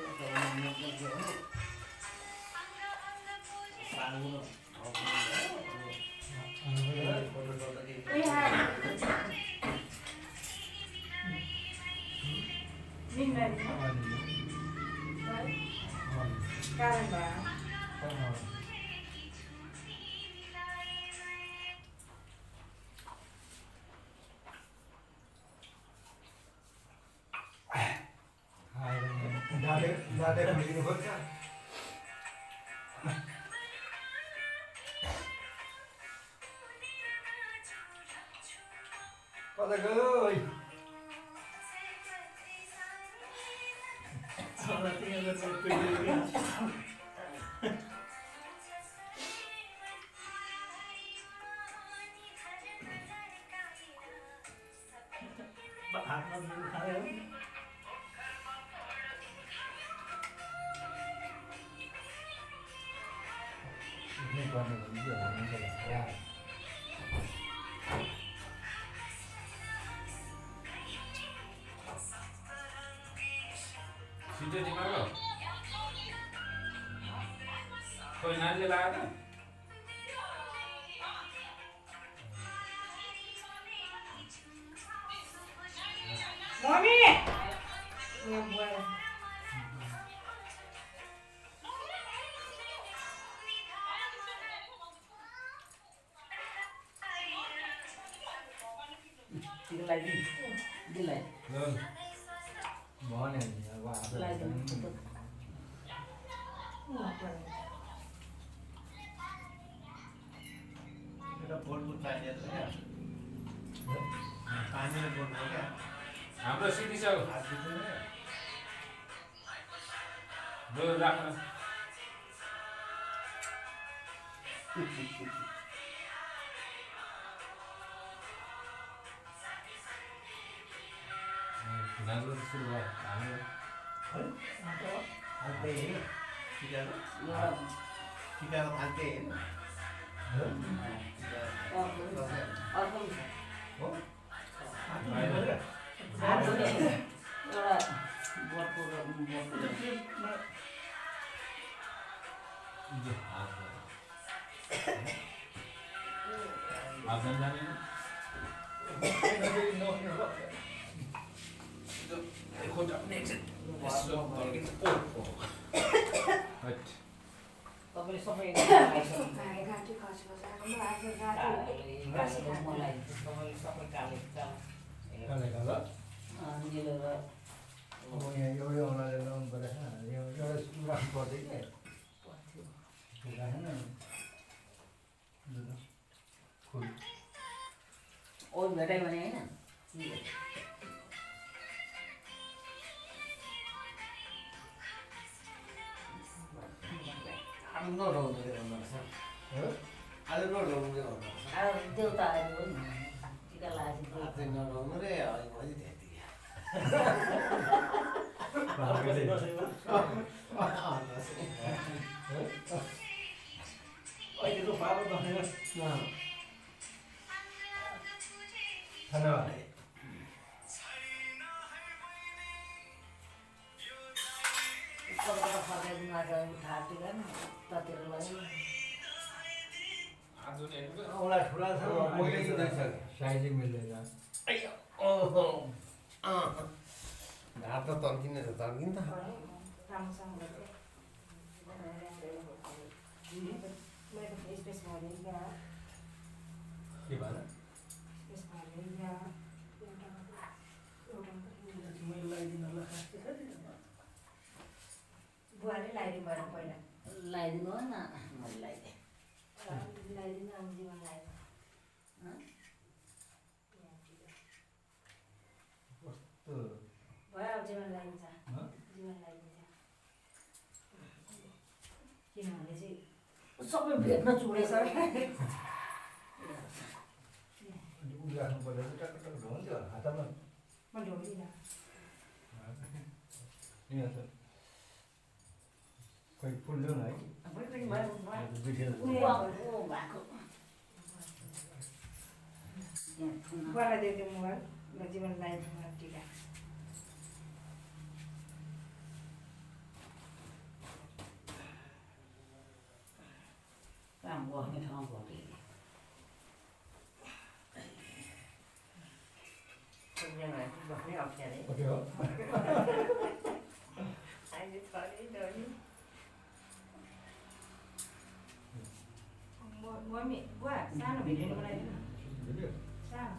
कारण भयो दादा खुलिनु खोज्छ कता गयो हातमा खायो नहीं करने को नहीं होने का यार छिटो निकाल खोइ नानीले लगाएको मम्मी यहाँ बुवा तिमीलाई दिलाई भने नि अब आफूलाई एउटा बोटबुट चाहिएको छ क्या पानीले बोल्नु हो क्या हाम्रो सिटी छ हात बिच्दैन जो राख्न नाच्नु सुरु भयो हाम्रो फाल्दै होइन टिकाको एउटा टिकाको फाल्दै होइन अर्को पनि छ हो हात धुने एउटा बोटको र बोटको हात जाने खुट्टा पनि एकछिन यसो तर्किन्छ तपाईँले सबै लगाइसक्नु घाँटी खस्छ मलाई तपाईँले सबै काले कालेको ल निलो र अब यहाँ एउटै औँलाले लाउनु परेछ यो एउटा राख्नु पर्दै क्या राखेन फुल ओत भेटायो भने होइन आज नढाउनुले भन्नु आज नढाउनुले भन्नु अब देउताहरू पनि टिका लगाएको आज नढाउनु रे अहिले त्यति अहिलेको बाबा भनेर धन्यवाद कता फर्काइदिनु आज उठा टिका नि ततिर लगायो आज हेर्नु औँला ठुला छ मैले दिँदैछ साइजै मिल्दैन घाट त तर्किने छ तर्किन त राम्रोसँग स्पेस भएर के भएर स्पेस भएर मैले लगाइदिनु होला बुवाले लगाइदिनु भएन पहिला लगाइदिनु हो न मैले लगाइदिएँ लगाइदिनु अनि जीवन लगाइदिनु कस्तो भयो अब जीवन लगाइदिन्छ जीवन लगाइदिन्छ किनभने चाहिँ सबै भेट्न चुडेछ उ राख्नु पर्दा चाहिँ टक्क टक्क ढुन्थ्यो हातमा म ढोक्दिनँ यहाँ त खोइ फुल ल्याउन है बिटेर भएको बुवालाई दिएको मोबाइल ल जीवन लगाइदिनु टिका काम गर्ने ठाउँ भयो बस्नै अप्ठ्यारै ओके हो अहिले थरी डरी मम्मी बुवा सानो भिडियो बनाइदिनु भिडियो सानो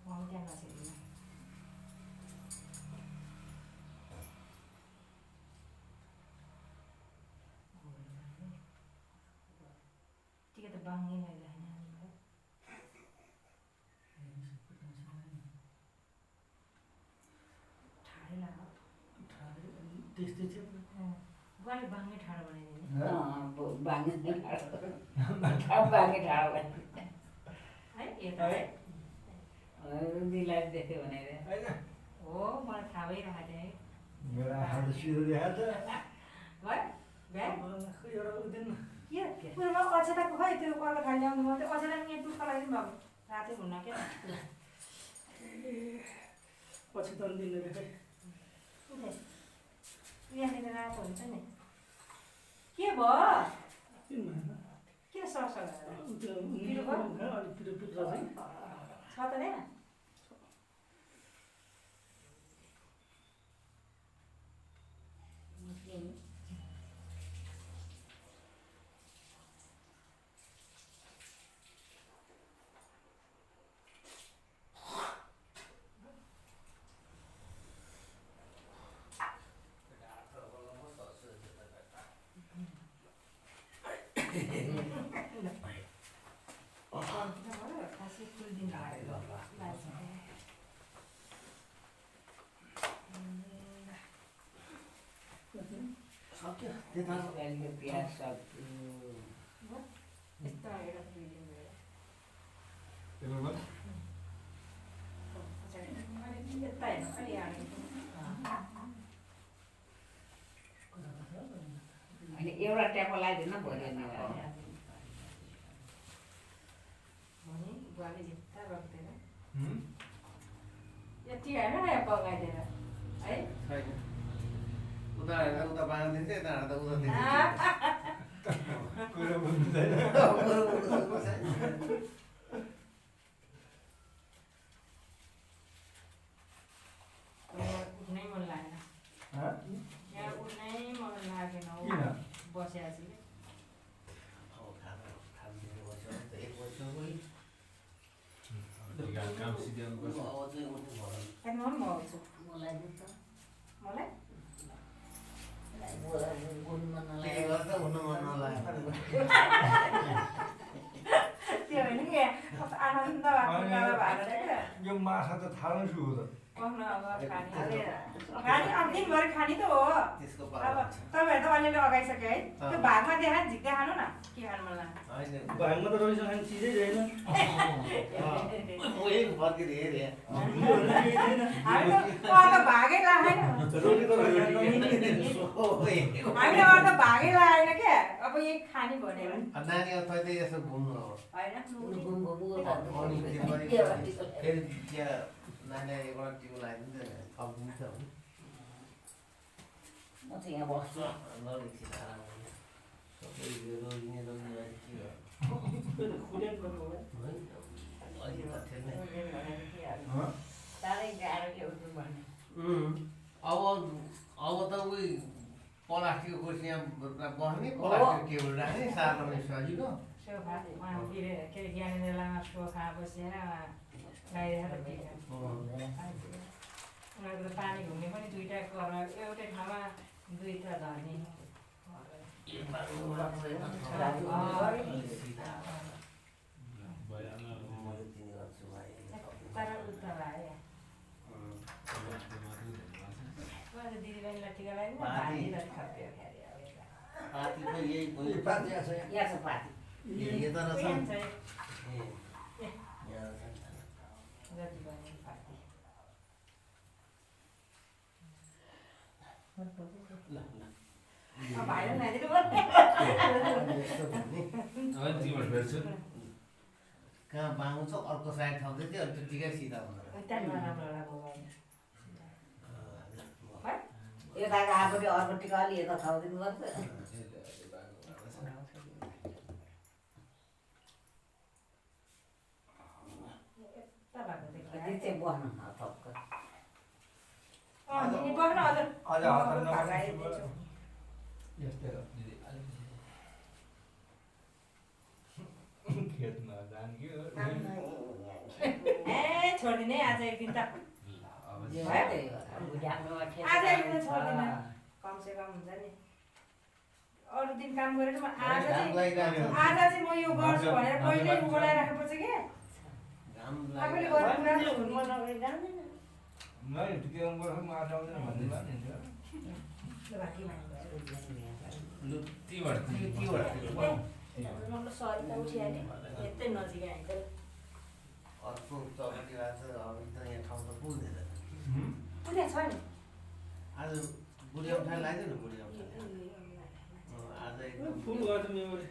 मम्मी त्यहाँ नसिक्दिनँ टिका त बाङ्गै मैले ठाडै लाग्यो त्यस्तै थियो बुवाले बाङ्गै ठाडो बनाइदिने बाङ्गे ठाडो है यता है दिलाई देख्यो भने होइन हो मलाई थाहा भइरहेको थियो है मेरो आँखा त सिधो देखाएको छ भयो भ्या एउटा उदिन के पुरोमा अछेताको खै त्यो कल खाइ ल्याउनु मात्रै अछेता यहाँ दुःख लाग्यो भएको रातै हुन्न क्या पछि त दिने खै यहाँनिर रातो हुन्छ नि के भयो किन सरसर पिरो भयो छ त नि सक्यो त्यता प्याज सक्यो यस्तो हेरेर बिल्डिङ गएर यता हेर्नु अलि अनि एउटा ट्यापो लगाइदिनु भोलि नि भने बुवाले जित्ता रोक्दैन यति होइन न पकाइदिएर है उता हेर्दा उता बाँधिदिन्छ यता हेर्दा उता कुरो बुझ्दैन उठ्नै मन लागेन यहाँ उठ्नै मन लागेन किन? बसेर चाहिँ काम सिध्याउनु पर्छ म पनि आउँछु मलाई मलाई त्यो होइन कि आनन्द यो माछा त थाल्नु छु त खाने अब दिनभरि खाने त हो अब तपाईँहरू त अलिअलि अगाइसक्यो है त्यो भागमा देखायो नि झिक्दै खानु न के खानु मन लाग्छ भागमा त रहिसन खाने चिजै छैन हामी त अर्ध भागै लागेन हामीले अर्ध भागै लागेन क्या अब यही खाने भनेर नानी अथवा यसो घुम्नु हो होइन फेरि त्यहाँ नानीलाई एउटा टिको लगाइदिन्छ थपिदिन्छ भने म चाहिँ यहाँ बस्छु नरिक्सिन आराम सबै रोजिने रोजिने के हो खुलेन गर्नु होला अलिक त थिएन साह्रै गाह्रो के हुन्छ भने अब त उही प्लास्टिकको कुर्सी यहाँ बस्ने प्लास्टिक टेबल राख्ने सार्न पनि सजिलो सोफा के अरे ज्ञानेन्द्र लामा सोफा बसेर गाइरहेको उनीहरूको त पानी घुम्ने पनि दुईवटा कर एउटै ठाउँमा दुईवटा झर्ने तर उत्तर आयो दिदीबहिनीलाई टिका लगाइदिनु भाजी जति खप्यो खेरि अब पाती खै यही यहाँ छ पाती यता रहेछ जति भयो पाती भाइले नदिनु भेट्छु कहाँ बाँग्छ अर्को साइड ठाउँदै थियो अनि त्यतिकै सिधा हुँदो यताको आएपछि अर्कोटिको अलि यता थाउदिनु पर्छ चाहिँ बस्नु थप्क यस्तै हो खेतमा जान्क्यो छोडिदिने आज एक दिन त आज एक दिन छोड्दिन कमसे कम हुन्छ नि अरू दिन काम गरेर म आज चाहिँ म यो गर्छु भनेर पहिल्यै उगोलाई राख्नुपर्छ कि आफूले गर्नु पुरा नै त्यो गर्छु माछा आउँदैन भन्दैमा नि सरी उठिहाल्यो यतै नजिक आइन्छ अर्को चौकी राख्छ अब त यहाँ ठाउँ त पुग्दैन पुगेको छ नि आज बुढी औँठा लाग्दैन नि बुढी औँठा आज एकदम फुल गर्छ मेमोरी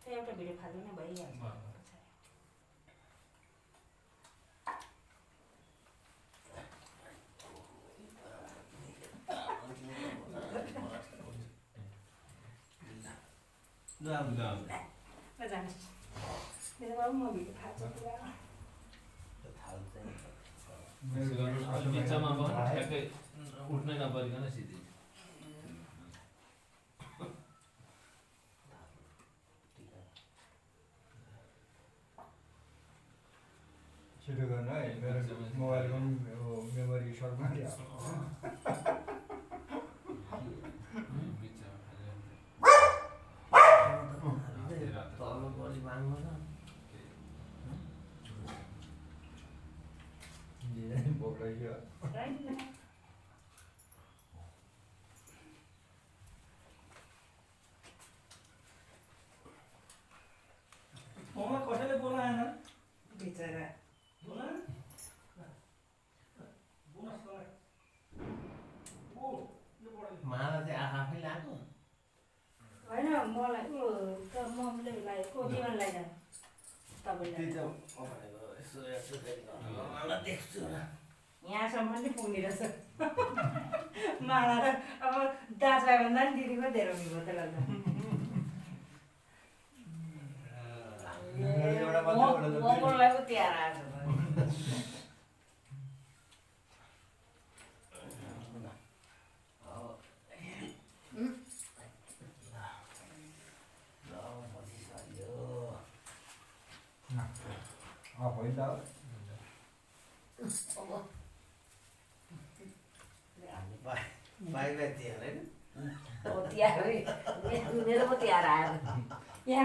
एउटा भिडियो फाल्नु नै भइहाल्छ ल अब ल जानुहोस् त्यसो भए म भिडियो थाहा छ पुरा थाल चाहिँ यसो गर्नुहोस् अलि बिचमा भयो ठ्याक्कै उठ्नै नपरिकन सिधै छिटो गर्नु है मेरो मोबाइलको पनि मेमोरी सर्ट मारिहाल्छ तल्लो बलि माग्नु छ भोक लाग्यो ममा कसैले बोलाएन बिचरा बोलाएन माला चाहिँ आफै लाग्यो होइन मलाई त मम्मीले लागेको जीवन लगाइरहनु तपाईँले देख्छु यहाँसम्म नि पुग्ने रहेछ माला त अब दाजुभाइभन्दा नि दिदीको धेरै हुने भयो त्यसलाई मङ्गललाई पो तिहार आएको होइन बाई बाई तिहार होइन तिहार मेरो पो तिहार आयो